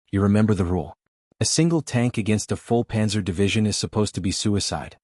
You remember the rule. A single tank against a full Panzer division is supposed to be suicide.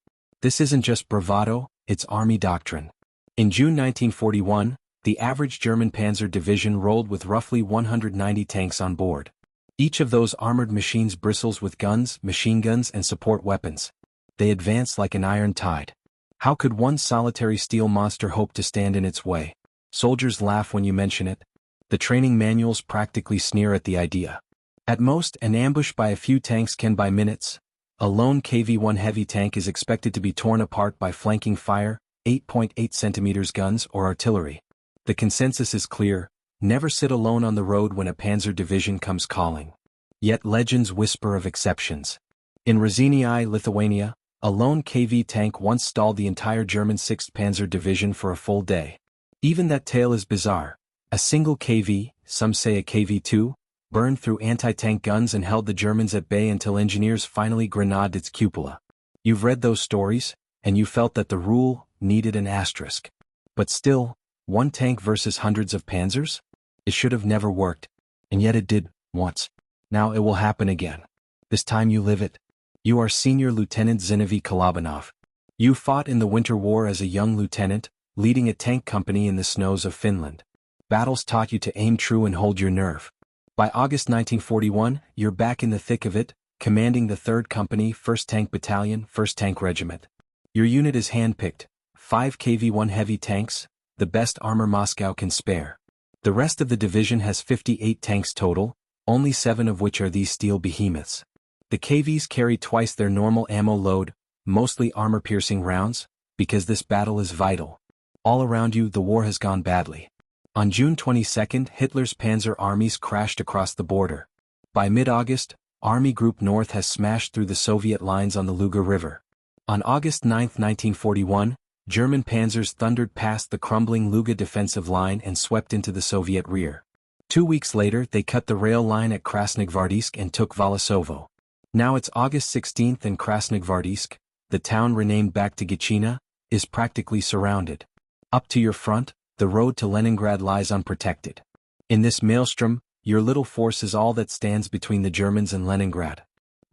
This isn't just bravado, it's army doctrine. In June 1941, the average German Panzer division rolled with roughly 190 tanks on board. Each of those armored machines bristles with guns, machine guns and support weapons. They advance like an iron tide. How could one solitary steel monster hope to stand in its way? Soldiers laugh when you mention it. The training manuals practically sneer at the idea. At most, an ambush by a few tanks can buy minutes. A lone KV-1 heavy tank is expected to be torn apart by flanking fire, 8.8 centimeters guns or artillery. The consensus is clear: never sit alone on the road when a Panzer division comes calling. Yet legends whisper of exceptions. In WWII, Lithuania, a lone KV tank once stalled the entire German 6th Panzer Division for a full day. Even that tale is bizarre. A single KV, some say a KV-2, burned through anti-tank guns and held the Germans at bay until engineers finally grenaded its cupola. You've read those stories, and you felt that the rule needed an asterisk. But still, one tank versus hundreds of panzers? It should have never worked. And yet it did, once. Now it will happen again. This time you live it. You are Senior Lieutenant Zinoviy Kolobanov. You fought in the Winter War as a young lieutenant, leading a tank company in the snows of Finland. Battles taught you to aim true and hold your nerve. By August 1941, you're back in the thick of it, commanding the 3rd Company, 1st Tank Battalion, 1st Tank Regiment. Your unit is handpicked, 5 KV-1 heavy tanks, the best armor Moscow can spare. The rest of the division has 58 tanks total, only 7 of which are these steel behemoths. The KVs carry twice their normal ammo load, mostly armor-piercing rounds, because this battle is vital. All around you, the war has gone badly. On June 22, Hitler's panzer armies crashed across the border. By mid-August, Army Group North has smashed through the Soviet lines on the Luga River. On August 9, 1941, German panzers thundered past the crumbling Luga defensive line and swept into the Soviet rear. 2 weeks later, they cut the rail line at Krasnogvardeysk and took Volosovo. Now it's August 16 and Krasnogvardeysk, the town renamed back to Gatchina, is practically surrounded. Up to your front, the road to Leningrad lies unprotected. In this maelstrom, your little force is all that stands between the Germans and Leningrad.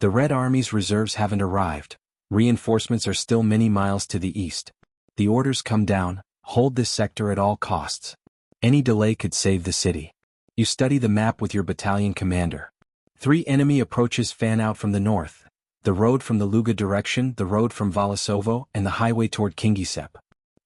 The Red Army's reserves haven't arrived. Reinforcements are still many miles to the east. The orders come down: hold this sector at all costs. Any delay could save the city. You study the map with your battalion commander. 3 enemy approaches fan out from the north: the road from the Luga direction, the road from Volosovo, and the highway toward Kingisepp.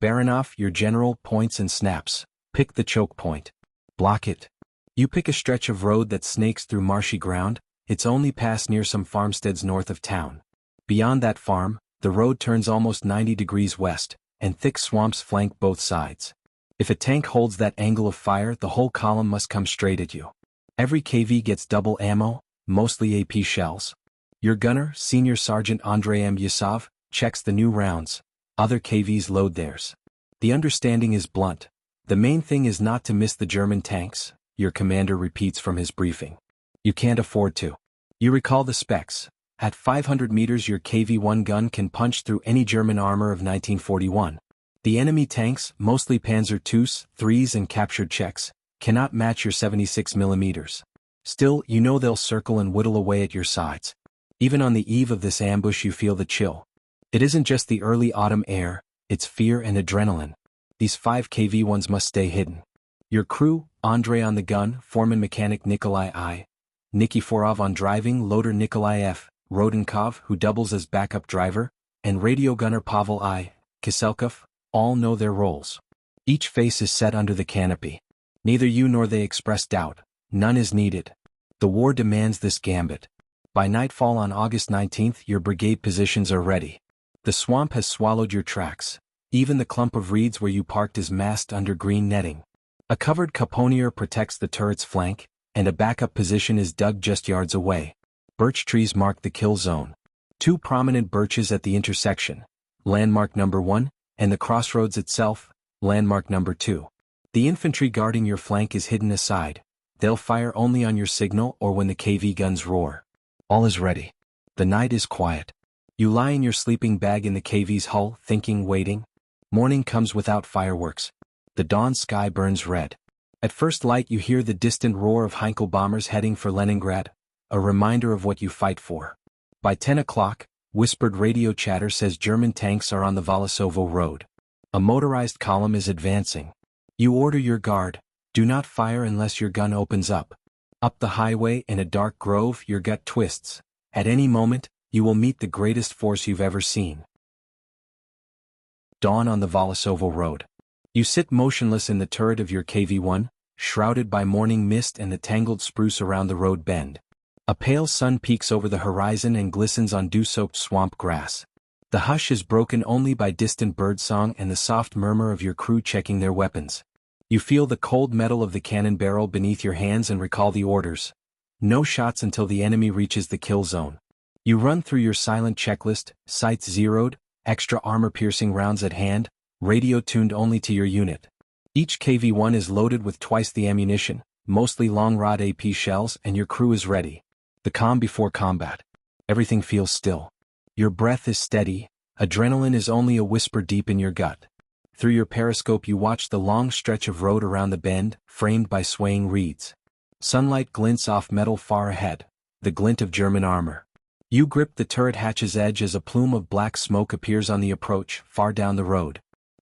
Baranov, your general, points and snaps. Pick the choke point. Block it. You pick a stretch of road that snakes through marshy ground. It's only passed near some farmsteads north of town. Beyond that farm, the road turns almost 90 degrees west, and thick swamps flank both sides. If a tank holds that angle of fire, the whole column must come straight at you. Every KV gets double ammo, mostly AP shells. Your gunner, Senior Sergeant Andrei M. Usov, checks the new rounds. Other KVs load theirs. The understanding is blunt. The main thing is not to miss the German tanks, your commander repeats from his briefing. You can't afford to. You recall the specs. At 500 meters your KV-1 gun can punch through any German armor of 1941. The enemy tanks, mostly Panzer IIs, 3s and captured Czechs, cannot match your 76 millimeters. Still, you know they'll circle and whittle away at your sides. Even on the eve of this ambush you feel the chill. It isn't just the early autumn air, it's fear and adrenaline. These 5 KV-1s must stay hidden. Your crew: Andrei on the gun, foreman mechanic Nikolai I, Nikiforov on driving, loader Nikolai F, Rodenkov, who doubles as backup driver, and radio gunner Pavel I, Kiselkov, all know their roles. Each face is set under the canopy. Neither you nor they express doubt. None is needed. The war demands this gambit. By nightfall on August 19, your brigade positions are ready. The swamp has swallowed your tracks. Even the clump of reeds where you parked is masked under green netting. A covered caponier protects the turret's flank, and a backup position is dug just yards away. Birch trees mark the kill zone. 2 prominent birches at the intersection, landmark number 1, and the crossroads itself, landmark number 2. The infantry guarding your flank is hidden aside. They'll fire only on your signal or when the KV guns roar. All is ready. The night is quiet. You lie in your sleeping bag in the KV's hull, thinking, waiting. Morning comes without fireworks. The dawn sky burns red. At first light you hear the distant roar of Heinkel bombers heading for Leningrad. a reminder of what you fight for. By 10 o'clock, whispered radio chatter says German tanks are on the Volosovo Road. A motorized column is advancing. You order your guard, do not fire unless your gun opens up. Up the highway in a dark grove your gut twists. At any moment, you will meet the greatest force you've ever seen. Dawn on the Volosovo Road. You sit motionless in the turret of your KV-1, shrouded by morning mist and the tangled spruce around the road bend. A pale sun peeks over the horizon and glistens on dew-soaked swamp grass. The hush is broken only by distant birdsong and the soft murmur of your crew checking their weapons. You feel the cold metal of the cannon barrel beneath your hands and recall the orders. No shots until the enemy reaches the kill zone. You run through your silent checklist, sights zeroed, extra armor-piercing rounds at hand, radio tuned only to your unit. Each KV-1 is loaded with twice the ammunition, mostly long-rod AP shells, and your crew is ready. The calm before combat. Everything feels still. Your breath is steady, adrenaline is only a whisper deep in your gut. Through your periscope you watch the long stretch of road around the bend, framed by swaying reeds. Sunlight glints off metal far ahead, the glint of German armor. You grip the turret hatch's edge as a plume of black smoke appears on the approach, far down the road.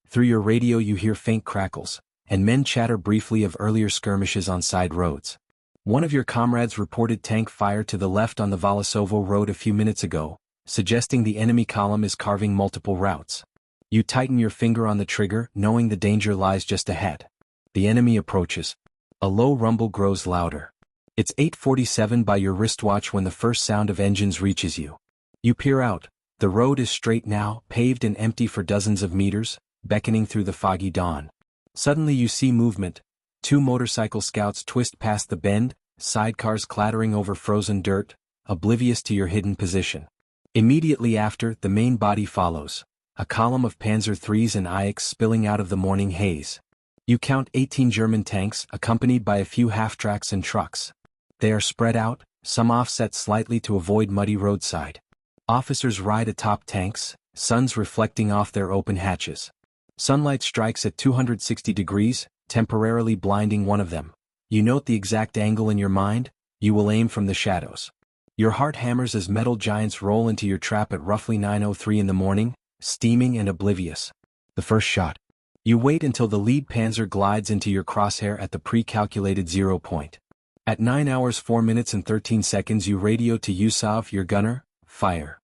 Through your radio you hear faint crackles, and men chatter briefly of earlier skirmishes on side roads. One of your comrades reported tank fire to the left on the Volosovo Road a few minutes ago, suggesting the enemy column is carving multiple routes. You tighten your finger on the trigger, knowing the danger lies just ahead. The enemy approaches. A low rumble grows louder. It's 8:47 by your wristwatch when the first sound of engines reaches you. You peer out. The road is straight now, paved and empty for dozens of meters, beckoning through the foggy dawn. Suddenly you see movement. 2 motorcycle scouts twist past the bend, sidecars clattering over frozen dirt, oblivious to your hidden position. Immediately after, the main body follows. A column of Panzer IIIs and IX spilling out of the morning haze. You count 18 German tanks, accompanied by a few half-tracks and trucks. They are spread out, some offset slightly to avoid muddy roadside. Officers ride atop tanks, suns reflecting off their open hatches. Sunlight strikes at 260 degrees, temporarily blinding one of them. You note the exact angle in your mind, you will aim from the shadows. Your heart hammers as metal giants roll into your trap at roughly 9:03 in the morning, steaming and oblivious. The first shot. You wait until the lead Panzer glides into your crosshair at the pre-calculated 0 point. At 9 hours 4 minutes and 13 seconds you radio to Usov, your gunner, fire.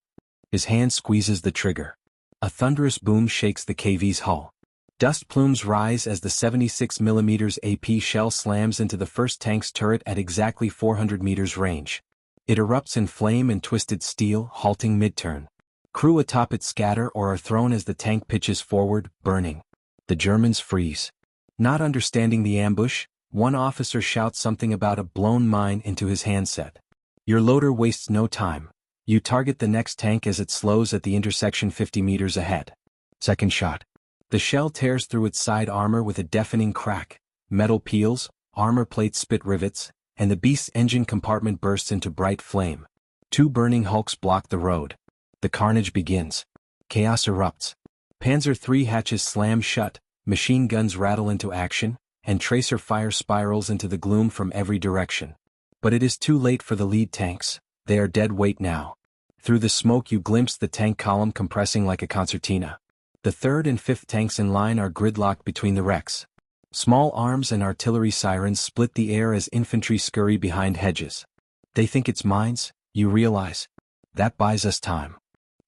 His hand squeezes the trigger. A thunderous boom shakes the KV's hull. Dust plumes rise as the 76mm AP shell slams into the first tank's turret at exactly 400 meters range. It erupts in flame and twisted steel, halting mid-turn. Crew atop it scatter or are thrown as the tank pitches forward, burning. The Germans freeze. Not understanding the ambush, one officer shouts something about a blown mine into his handset. Your loader wastes no time. You target the next tank as it slows at the intersection 50 meters ahead. Second shot. The shell tears through its side armor with a deafening crack, metal peels, armor plates spit rivets, and the beast's engine compartment bursts into bright flame. 2 burning hulks block the road. The carnage begins. Chaos erupts. Panzer III hatches slam shut, machine guns rattle into action, and tracer fire spirals into the gloom from every direction. But it is too late for the lead tanks, they are dead weight now. Through the smoke you glimpse the tank column compressing like a concertina. The 3rd and 5th tanks in line are gridlocked between the wrecks. Small arms and artillery sirens split the air as infantry scurry behind hedges. They think it's mines, you realize. That buys us time.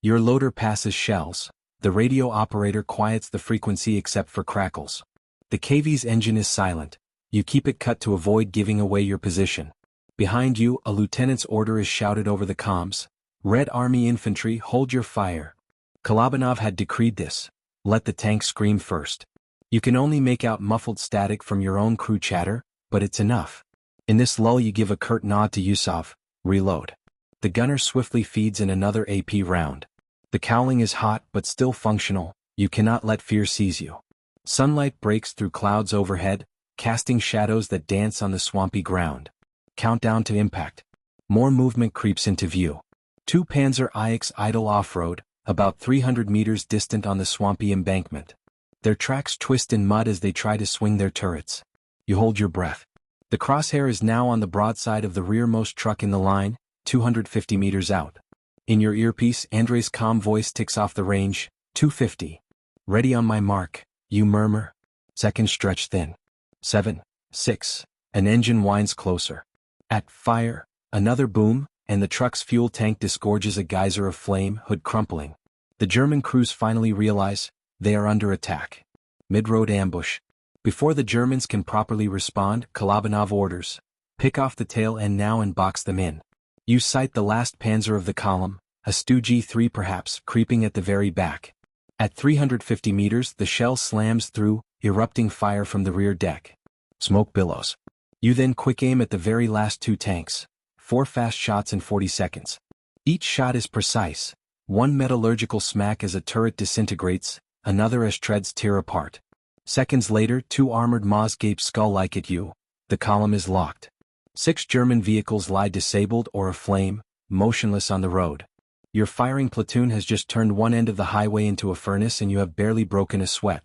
Your loader passes shells. The radio operator quiets the frequency except for crackles. The KV's engine is silent. You keep it cut to avoid giving away your position. Behind you, a lieutenant's order is shouted over the comms. Red Army infantry, hold your fire. Kolobanov had decreed this. Let the tank scream first. You can only make out muffled static from your own crew chatter, but it's enough. In this lull you give a curt nod to Usov, reload. The gunner swiftly feeds in another AP round. The cowling is hot but still functional, you cannot let fear seize you. Sunlight breaks through clouds overhead, casting shadows that dance on the swampy ground. Countdown to impact. More movement creeps into view. 2 Panzer IX idle off-road, about 300 meters distant on the swampy embankment. Their tracks twist in mud as they try to swing their turrets. You hold your breath. The crosshair is now on the broadside of the rearmost truck in the line, 250 meters out. In your earpiece, Andrei's calm voice ticks off the range, 250. Ready on my mark, you murmur. Seconds stretch thin. 7, 6, an engine winds closer. At fire, another boom, and the truck's fuel tank disgorges a geyser of flame, hood crumpling. The German crews finally realize they are under attack. Mid-road ambush. Before the Germans can properly respond, Kolobanov orders, pick off the tail end now and box them in. You sight the last panzer of the column, a Stu G3 perhaps, creeping at the very back. At 350 meters, the shell slams through, erupting fire from the rear deck. Smoke billows. You then quick aim at the very last two tanks. 4 fast shots in 40 seconds. Each shot is precise. One metallurgical smack as a turret disintegrates, another as treads tear apart. Seconds later, 2 armored Moz gape skull-like at you. The column is locked. 6 German vehicles lie disabled or aflame, motionless on the road. Your firing platoon has just turned one end of the highway into a furnace and you have barely broken a sweat.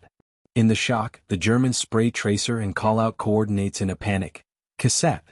In the shock, the Germans spray tracer and call out coordinates in a panic. Cassette.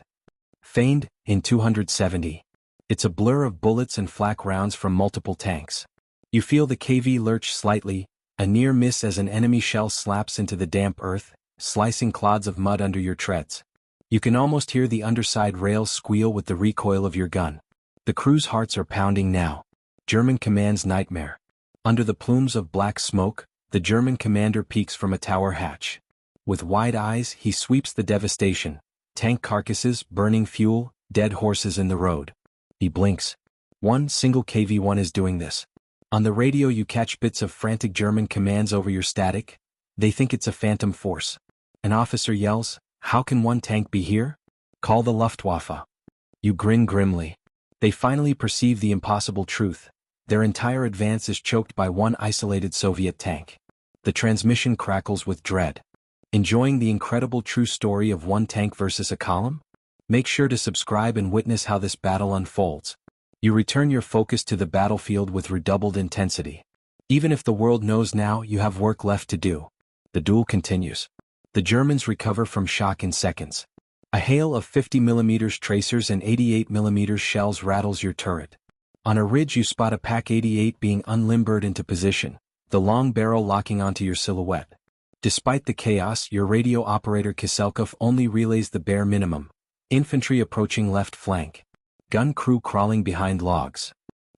Feigned, in 270. It's a blur of bullets and flak rounds from multiple tanks. You feel the KV lurch slightly, a near miss as an enemy shell slaps into the damp earth, slicing clods of mud under your treads. You can almost hear the underside rails squeal with the recoil of your gun. The crew's hearts are pounding now. German command's nightmare. Under the plumes of black smoke, the German commander peeks from a tower hatch. With wide eyes, he sweeps the devastation. Tank carcasses, burning fuel, dead horses in the road. He blinks. One single KV-1 is doing this. On the radio you catch bits of frantic German commands over your static. They think it's a phantom force. An officer yells, "How can one tank be here? Call the Luftwaffe." You grin grimly. They finally perceive the impossible truth. Their entire advance is choked by one isolated Soviet tank. The transmission crackles with dread. Enjoying the incredible true story of one tank versus a column? Make sure to subscribe and witness how this battle unfolds. You return your focus to the battlefield with redoubled intensity. Even if the world knows now, you have work left to do. The duel continues. The Germans recover from shock in seconds. A hail of 50mm tracers and 88mm shells rattles your turret. On a ridge you spot a Pak-88 being unlimbered into position, the long barrel locking onto your silhouette. Despite the chaos, your radio operator Kiselkov only relays the bare minimum. Infantry approaching left flank. Gun crew crawling behind logs.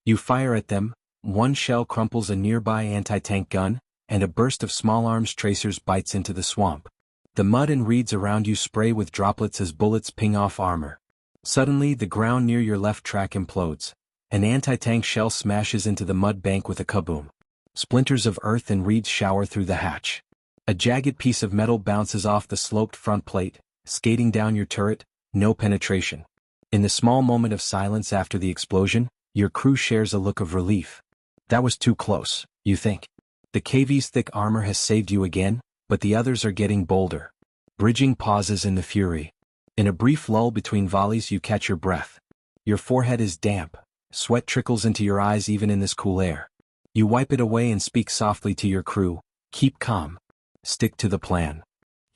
You fire at them, one shell crumples a nearby anti-tank gun, and a burst of small arms tracers bites into the swamp. The mud and reeds around you spray with droplets as bullets ping off armor. Suddenly the ground near your left track implodes. An anti-tank shell smashes into the mud bank with a kaboom. Splinters of earth and reeds shower through the hatch. A jagged piece of metal bounces off the sloped front plate, skating down your turret, no penetration. In the small moment of silence after the explosion, your crew shares a look of relief. That was too close, you think. The KV's thick armor has saved you again, but the others are getting bolder. Bridging pauses in the fury. In a brief lull between volleys you catch your breath. Your forehead is damp. Sweat trickles into your eyes even in this cool air. You wipe it away and speak softly to your crew. Keep calm. Stick to the plan.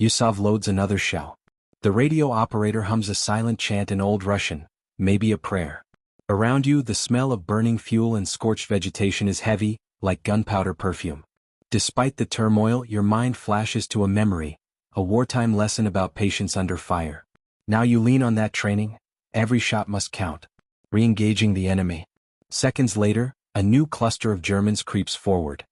Usov loads another shell. The radio operator hums a silent chant in Old Russian, maybe a prayer. Around you the smell of burning fuel and scorched vegetation is heavy, like gunpowder perfume. Despite the turmoil, your mind flashes to a memory, a wartime lesson about patience under fire. Now you lean on that training. Every shot must count. Re-engaging the enemy. Seconds later, a new cluster of Germans creeps forward.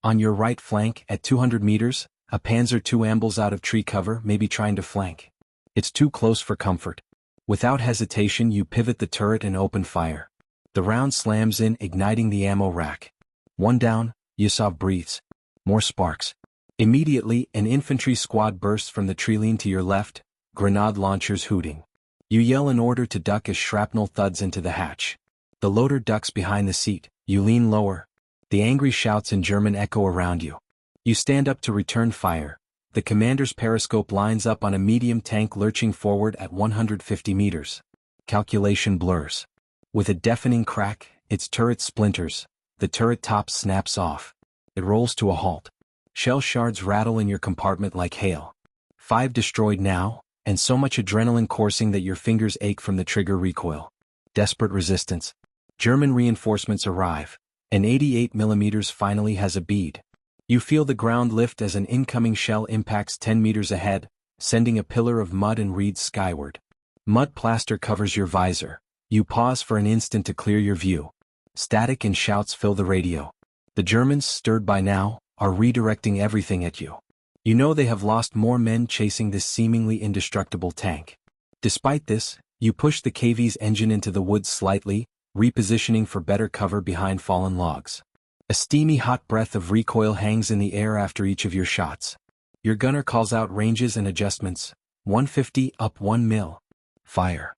On your right flank, at 200 meters, a Panzer II ambles out of tree cover, maybe trying to flank. It's too close for comfort. Without hesitation you pivot the turret and open fire. The round slams in, igniting the ammo rack. One down, Usov breathes. More sparks. Immediately, an infantry squad bursts from the treeline to your left, grenade launchers hooting. You yell an order to duck as shrapnel thuds into the hatch. The loader ducks behind the seat. You lean lower. The angry shouts in German echo around you. You stand up to return fire. The commander's periscope lines up on a medium tank lurching forward at 150 meters. Calculation blurs. With a deafening crack, its turret splinters. The turret top snaps off. It rolls to a halt. Shell shards rattle in your compartment like hail. 5 destroyed now, and so much adrenaline coursing that your fingers ache from the trigger recoil. Desperate resistance. German reinforcements arrive. An 88mm finally has a bead. You feel the ground lift as an incoming shell impacts 10 meters ahead, sending a pillar of mud and reeds skyward. Mud plaster covers your visor. You pause for an instant to clear your view. Static and shouts fill the radio. The Germans, stirred by now, are redirecting everything at you. You know they have lost more men chasing this seemingly indestructible tank. Despite this, you push the KV's engine into the woods slightly, repositioning for better cover behind fallen logs. A steamy hot breath of recoil hangs in the air after each of your shots. Your gunner calls out ranges and adjustments. 150 up 1 mil. Fire.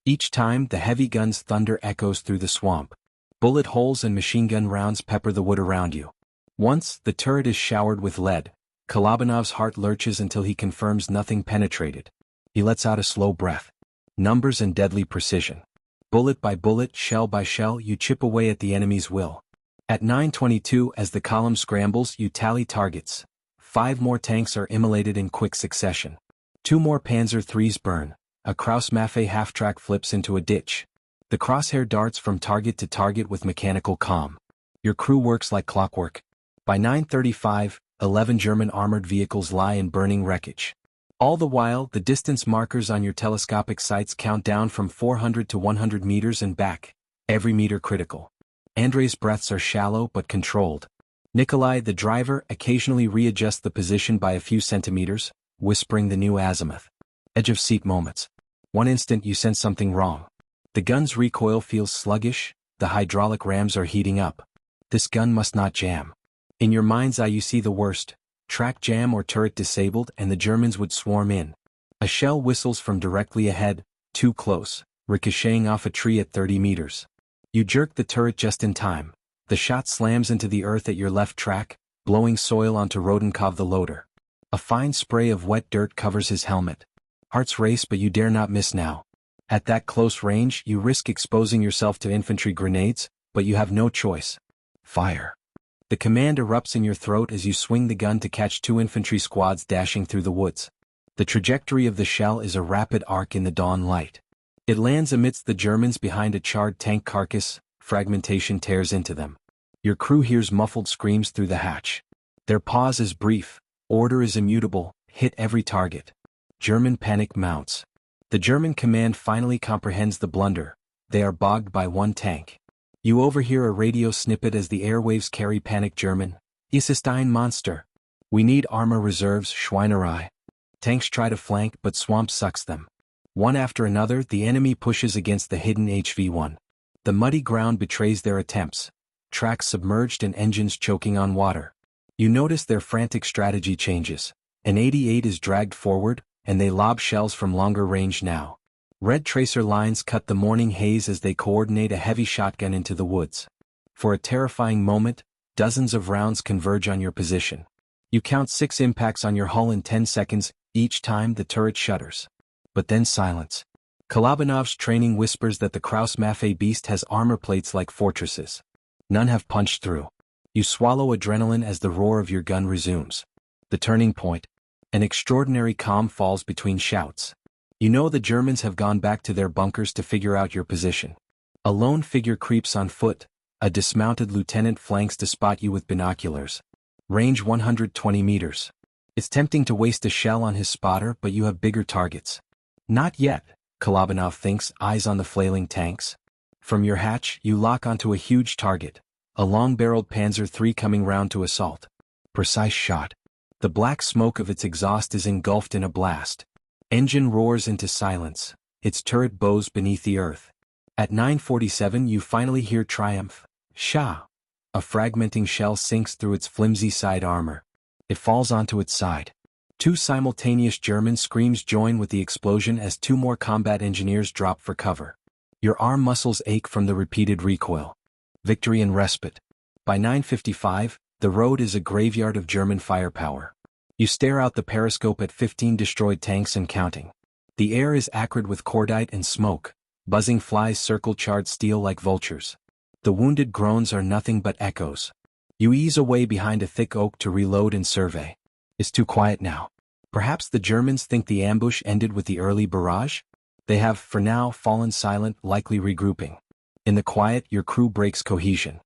Each time, the heavy gun's thunder echoes through the swamp. Bullet holes and machine gun rounds pepper the wood around you. Once, the turret is showered with lead. Kolobanov's heart lurches until he confirms nothing penetrated. He lets out a slow breath. Numbers and deadly precision. Bullet by bullet, shell by shell, you chip away at the enemy's will. At 9:22, as the column scrambles, you tally targets. 5 more tanks are immolated in quick succession. 2 more Panzer IIIs burn. A Krasnogvardeysk half-track flips into a ditch. The crosshair darts from target to target with mechanical calm. Your crew works like clockwork. By 9:35, 11 German armored vehicles lie in burning wreckage. All the while, the distance markers on your telescopic sights count down from 400 to 100 meters and back, every meter critical. Andrei's breaths are shallow but controlled. Nikolai, the driver, occasionally readjusts the position by a few centimeters, whispering the new azimuth. Edge of seat moments. One instant you sense something wrong. The gun's recoil feels sluggish, the hydraulic rams are heating up. This gun must not jam. In your mind's eye you see the worst. Track jam or turret disabled and the Germans would swarm in. A shell whistles from directly ahead, too close, ricocheting off a tree at 30 meters. You jerk the turret just in time. The shot slams into the earth at your left track, blowing soil onto Rodenkov the loader. A fine spray of wet dirt covers his helmet. Hearts race but you dare not miss now. At that close range you risk exposing yourself to infantry grenades, but you have no choice. Fire. The command erupts in your throat as you swing the gun to catch 2 infantry squads dashing through the woods. The trajectory of the shell is a rapid arc in the dawn light. It lands amidst the Germans behind a charred tank carcass, fragmentation tears into them. Your crew hears muffled screams through the hatch. Their pause is brief, order is immutable, hit every target. German panic mounts. The German command finally comprehends the blunder. They are bogged by 1 tank. You overhear a radio snippet as the airwaves carry panic German. "Es ist ein Monster. We need armor reserves, Schweinerei." Tanks try to flank but swamp sucks them. One after another the enemy pushes against the hidden HV-1. The muddy ground betrays their attempts. Tracks submerged and engines choking on water. You notice their frantic strategy changes. An 88 is dragged forward, and they lob shells from longer range now. Red tracer lines cut the morning haze as they coordinate a heavy shotgun into the woods. For a terrifying moment, dozens of rounds converge on your position. You count 6 impacts on your hull in 10 seconds, each time the turret shudders. But then silence. Kolobanov's training whispers that the Krasnogvardeysk beast has armor plates like fortresses. None have punched through. You swallow adrenaline as the roar of your gun resumes. The turning point. An extraordinary calm falls between shouts. You know the Germans have gone back to their bunkers to figure out your position. A lone figure creeps on foot. A dismounted lieutenant flanks to spot you with binoculars. Range 120 meters. It's tempting to waste a shell on his spotter, but you have bigger targets. Not yet, Kolobanov thinks, eyes on the flailing tanks. From your hatch, you lock onto a huge target. A long-barreled Panzer III coming round to assault. Precise shot. The black smoke of its exhaust is engulfed in a blast. Engine roars into silence. Its turret bows beneath the earth. At 9:47 you finally hear triumph. Sha! A fragmenting shell sinks through its flimsy side armor. It falls onto its side. 2 simultaneous German screams join with the explosion as 2 more combat engineers drop for cover. Your arm muscles ache from the repeated recoil. Victory and respite. By 9:55, the road is a graveyard of German firepower. You stare out the periscope at 15 destroyed tanks and counting. The air is acrid with cordite and smoke. Buzzing flies circle charred steel like vultures. The wounded groans are nothing but echoes. You ease away behind a thick oak to reload and survey. It's too quiet now. Perhaps the Germans think the ambush ended with the early barrage? They have, for now, fallen silent, likely regrouping. In the quiet, your crew breaks cohesion.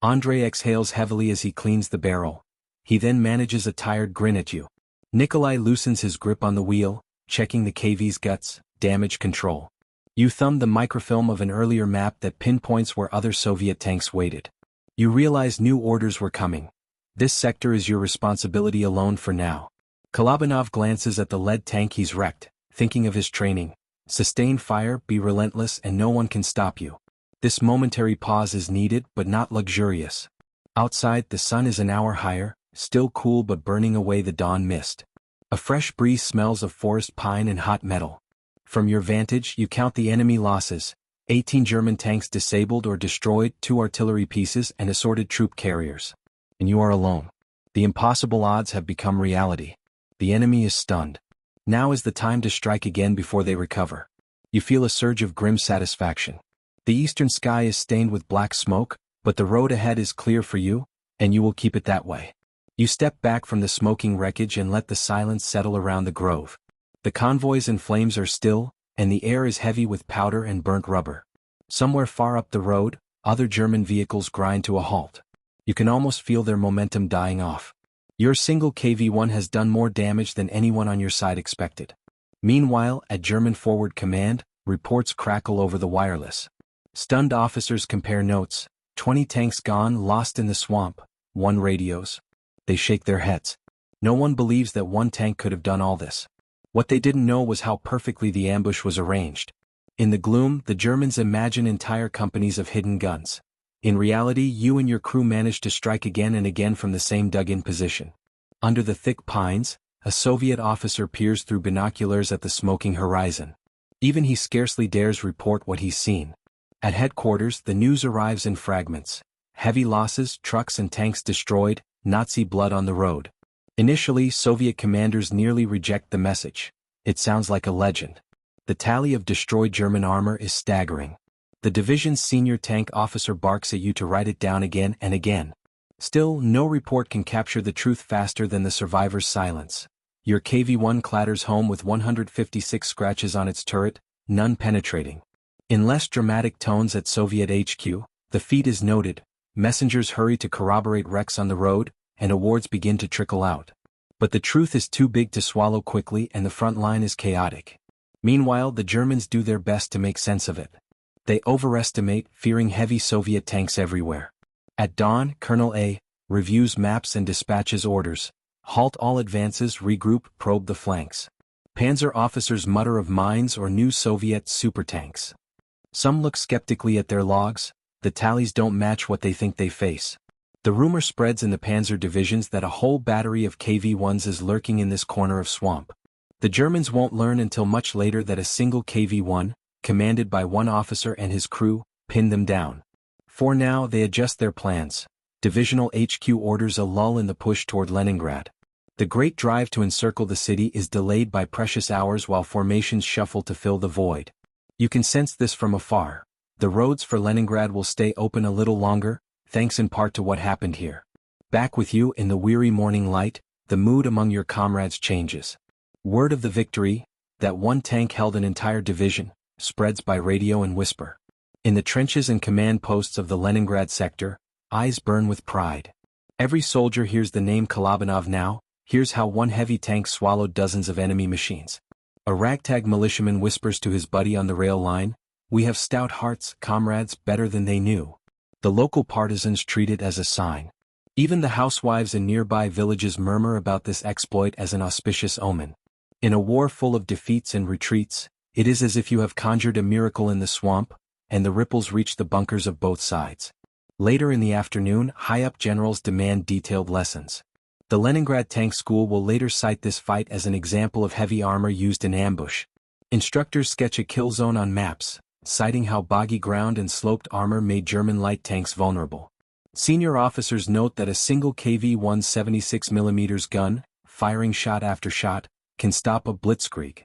Andrei exhales heavily as he cleans the barrel. He then manages a tired grin at you. Nikolai loosens his grip on the wheel, checking the KV's guts, damage control. You thumb the microfilm of an earlier map that pinpoints where other Soviet tanks waited. You realize new orders were coming. This sector is your responsibility alone for now. Kolobanov glances at the lead tank he's wrecked, thinking of his training. Sustain fire, be relentless, and no one can stop you. This momentary pause is needed but not luxurious. Outside, the sun is an hour higher, still cool but burning away the dawn mist. A fresh breeze smells of forest pine and hot metal. From your vantage, you count the enemy losses: 18 German tanks disabled or destroyed, 2 artillery pieces, and assorted troop carriers. And you are alone. The impossible odds have become reality. The enemy is stunned. Now is the time to strike again before they recover. You feel a surge of grim satisfaction. The eastern sky is stained with black smoke, but the road ahead is clear for you, and you will keep it that way. You step back from the smoking wreckage and let the silence settle around the grove. The convoys and flames are still, and the air is heavy with powder and burnt rubber. Somewhere far up the road, other German vehicles grind to a halt. You can almost feel their momentum dying off. Your single KV-1 has done more damage than anyone on your side expected. Meanwhile, at German forward command, reports crackle over the wireless. Stunned officers compare notes: 20 tanks gone, lost in the swamp. 1 radios. They shake their heads. No one believes that 1 tank could have done all this. What they didn't know was how perfectly the ambush was arranged. In the gloom, the Germans imagine entire companies of hidden guns. In reality, you and your crew managed to strike again and again from the same dug-in position. Under the thick pines, a Soviet officer peers through binoculars at the smoking horizon. Even he scarcely dares report what he's seen. At headquarters, the news arrives in fragments. Heavy losses, trucks and tanks destroyed, Nazi blood on the road. Initially, Soviet commanders nearly reject the message. It sounds like a legend. The tally of destroyed German armor is staggering. The division's senior tank officer barks at you to write it down again and again. Still, no report can capture the truth faster than the survivor's silence. Your KV-1 clatters home with 156 scratches on its turret, none penetrating. In less dramatic tones at Soviet HQ, the feat is noted. Messengers hurry to corroborate wrecks on the road, and awards begin to trickle out. But the truth is too big to swallow quickly, and the front line is chaotic. Meanwhile, the Germans do their best to make sense of it. They overestimate, fearing heavy Soviet tanks everywhere. At dawn, Colonel A reviews maps and dispatches orders: halt all advances, regroup, probe the flanks. Panzer officers mutter of mines or new Soviet supertanks. Some look skeptically at their logs. The tallies don't match what they think they face. The rumor spreads in the Panzer divisions that a whole battery of KV-1s is lurking in this corner of swamp. The Germans won't learn until much later that a single KV-1, commanded by 1 officer and his crew, pinned them down. For now, they adjust their plans. Divisional HQ orders a lull in the push toward Leningrad. The great drive to encircle the city is delayed by precious hours while formations shuffle to fill the void. You can sense this from afar. The roads for Leningrad will stay open a little longer, thanks in part to what happened here. Back with you in the weary morning light, the mood among your comrades changes. Word of the victory, that 1 tank held an entire division, spreads by radio and whisper. In the trenches and command posts of the Leningrad sector, eyes burn with pride. Every soldier hears the name Kolobanov now. Here's how 1 heavy tank swallowed dozens of enemy machines. A ragtag militiaman whispers to his buddy on the rail line, "We have stout hearts, comrades, better than they knew." The local partisans treat it as a sign. Even the housewives in nearby villages murmur about this exploit as an auspicious omen. In a war full of defeats and retreats, it is as if you have conjured a miracle in the swamp, and the ripples reach the bunkers of both sides. Later in the afternoon, high-up generals demand detailed lessons. The Leningrad Tank School will later cite this fight as an example of heavy armor used in ambush. Instructors sketch a kill zone on maps, citing how boggy ground and sloped armor made German light tanks vulnerable. Senior officers note that a single KV-1 76mm gun, firing shot after shot, can stop a blitzkrieg.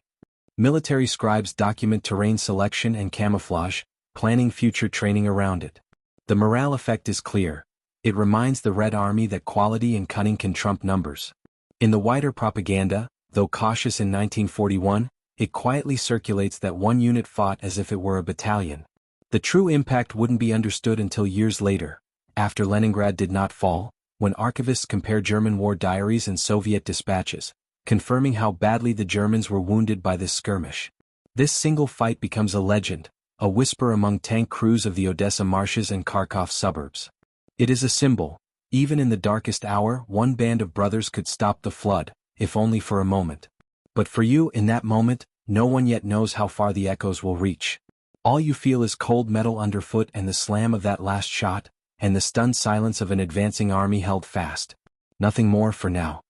Military scribes document terrain selection and camouflage, planning future training around it. The morale effect is clear. It reminds the Red Army that quality and cunning can trump numbers. In the wider propaganda, though cautious in 1941, it quietly circulates that one unit fought as if it were a battalion. The true impact wouldn't be understood until years later, after Leningrad did not fall, when archivists compare German war diaries and Soviet dispatches, confirming how badly the Germans were wounded by this skirmish. This single fight becomes a legend, a whisper among tank crews of the Odessa marshes and Kharkov suburbs. It is a symbol. Even in the darkest hour, one band of brothers could stop the flood, if only for a moment. But for you, in that moment, no one yet knows how far the echoes will reach. All you feel is cold metal underfoot and the slam of that last shot, and the stunned silence of an advancing army held fast. Nothing more for now.